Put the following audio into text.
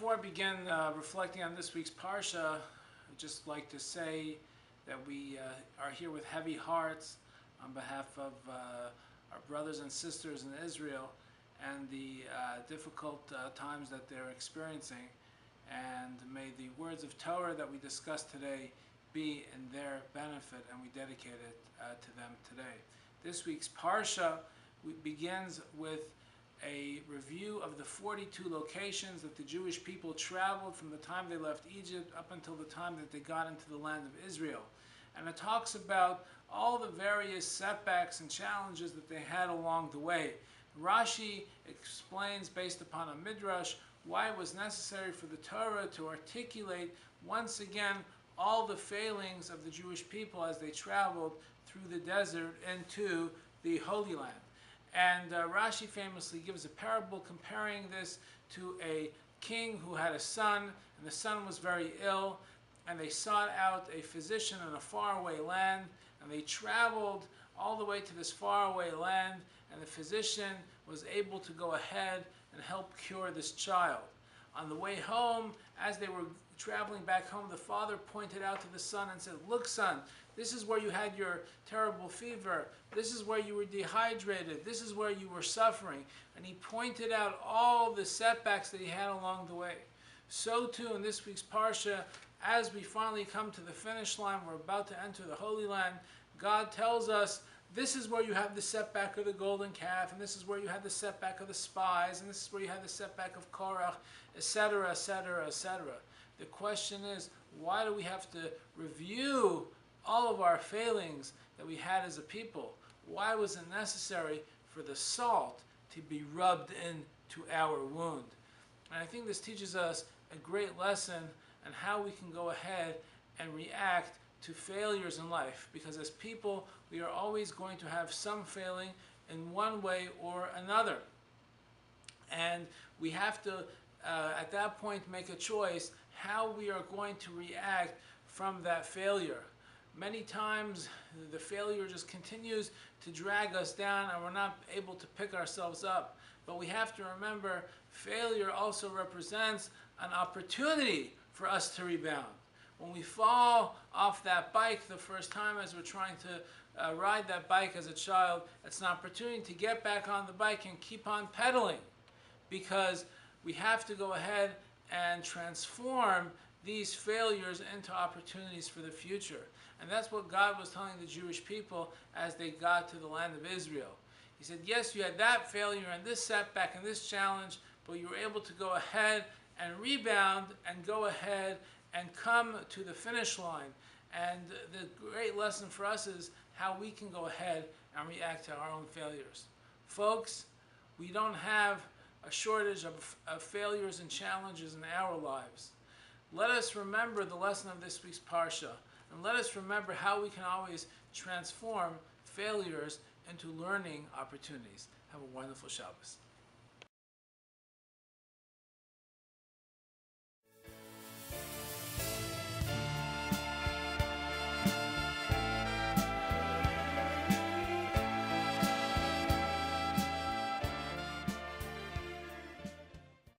Before I begin reflecting on this week's Parsha, I'd just like to say that we are here with heavy hearts on behalf of our brothers and sisters in Israel and the difficult times that they're experiencing. And may the words of Torah that we discussed today be in their benefit, and we dedicate it to them today. This week's Parsha begins with a review of the 42 locations that the Jewish people traveled from the time they left Egypt up until the time that they got into the land of Israel. And it talks about all the various setbacks and challenges that they had along the way. Rashi explains, based upon a midrash, why it was necessary for the Torah to articulate once again all the failings of the Jewish people as they traveled through the desert into the Holy Land. And Rashi famously gives a parable comparing this to a king who had a son, and the son was very ill, and they sought out a physician in a faraway land, and they traveled all the way to this faraway land, and the physician was able to go ahead and help cure this child. On the way home, as they were traveling back home, the father pointed out to the son and said, "Look, son, this is where you had your terrible fever. This is where you were dehydrated. This is where you were suffering." And he pointed out all the setbacks that he had along the way. So too in this week's Parsha, as we finally come to the finish line, we're about to enter the Holy Land, God tells us, this is where you have the setback of the golden calf, and this is where you had the setback of the spies, and this is where you had the setback of Korach, etc., etc., etc. The question is, why do we have to review all of our failings that we had as a people? Why was it necessary for the salt to be rubbed into our wound? And I think this teaches us a great lesson on how we can go ahead and react to failures in life, because as people we are always going to have some failing in one way or another, and we have to at that point make a choice how we are going to react from that failure. Many times the failure just continues to drag us down and we're not able to pick ourselves up, but we have to remember failure also represents an opportunity for us to rebound. When we fall off that bike the first time as we're trying to ride that bike as a child, it's an opportunity to get back on the bike and keep on pedaling, because we have to go ahead and transform these failures into opportunities for the future. And that's what God was telling the Jewish people as they got to the land of Israel. He said, yes, you had that failure and this setback and this challenge, but you were able to go ahead and rebound and go ahead and come to the finish line. And the great lesson for us is how we can go ahead and react to our own failures. Folks, we don't have a shortage of failures and challenges in our lives. Let us remember the lesson of this week's Parsha, and let us remember how we can always transform failures into learning opportunities. Have a wonderful Shabbos.